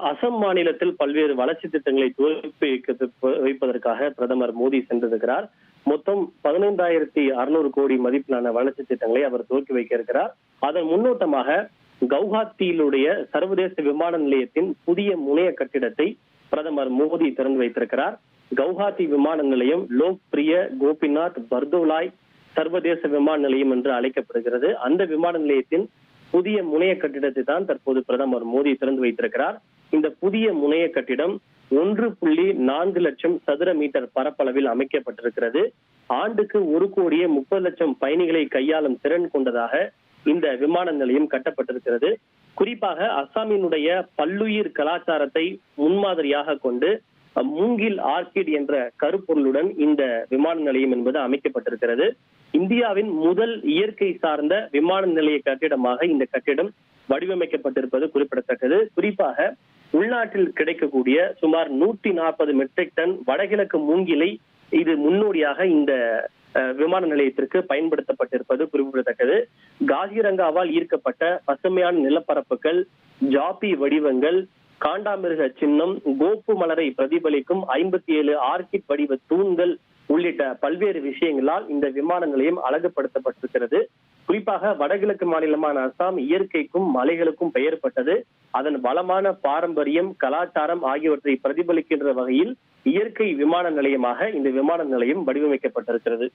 அசாம் மாநிலத்தில் பல்வேறு வளர்ச்சி திட்டங்களை துவக்கி வைப்பதற்காக பிரதமர் மோடி சென்றிருக்கிறார். மொத்தம் 15,600 கோடி மதிப்பிலான வளர்ச்சி திட்டங்களை அவர் துவக்கி வைக்க இருக்கிறார். அதன் முன்னோட்டமாக கவுஹாத்தியிலுடைய சர்வதேச விமான நிலையத்தின் புதிய முனைய கட்டிடத்தை பிரதமர் மோடி திறந்து வைத்திருக்கிறார். கவுஹாத்தி விமான நிலையம் லோக் பிரிய கோபிநாத் பர்தோலாய் சர்வதேச விமான நிலையம் என்று அழைக்கப்படுகிறது. அந்த விமான நிலையத்தின் புதிய முனைய கட்டிடத்தை தான் தற்போது பிரதமர் மோடி திறந்து வைத்திருக்கிறார். இந்த புதிய முனைய கட்டிடம் 1.4 லட்சம் சதுர மீட்டர் பரப்பளவில் அமைக்கப்பட்டிருக்கிறது. ஆண்டுக்கு 1,30,00,000 பயணிகளை கையாளும் திறன் கொண்டதாக இந்த விமான நிலையம் கட்டப்பட்டிருக்கிறது. குறிப்பாக அசாமினுடைய பல்லுயிர் கலாச்சாரத்தை முன்மாதிரியாக கொண்டு மூங்கில் ஆர்கிட் என்ற கருப்பொருளுடன் இந்த விமான நிலையம் என்பது அமைக்கப்பட்டிருக்கிறது. இந்தியாவின் முதல் இயற்கை சார்ந்த விமான நிலைய கட்டிடமாக இந்த கட்டிடம் வடிவமைக்கப்பட்டிருப்பது குறிப்பிடத்தக்கது. குறிப்பாக உள்நாட்டில் கிடைக்கக்கூடிய சுமார் 140 மெட்ரிக் டன் வடகிழக்கு மூங்கிலை இது முன்னோடியாக இந்த விமான நிலையத்திற்கு பயன்படுத்தப்பட்டிருப்பது குறிப்பிடத்தக்கது. காசிரங்காவால் ஈர்க்கப்பட்ட பசுமையான நிலப்பரப்புகள், ஜாப்பி வடிவங்கள், காண்டாமிருக சின்னம், கோப்பு மலரை பிரதிபலிக்கும் 57 ஆர்கிட் வடிவ தூண்கள் உள்ளிட்ட பல்வேறு விஷயங்களால் இந்த விமான நிலையம் அழகுபடுத்தப்பட்டிருக்கிறது. குறிப்பாக வடகிழக்கு மாநிலமான அசாம் இயற்கைக்கும் மலைகளுக்கும் பெயர் பெற்றது. அதன் வளமான பாரம்பரியம், கலாச்சாரம் ஆகியவற்றை பிரதிபலிக்கின்ற வகையில் இயற்கை விமான நிலையமாக இந்த விமான நிலையம் வடிவமைக்கப்பட்டிருக்கிறது.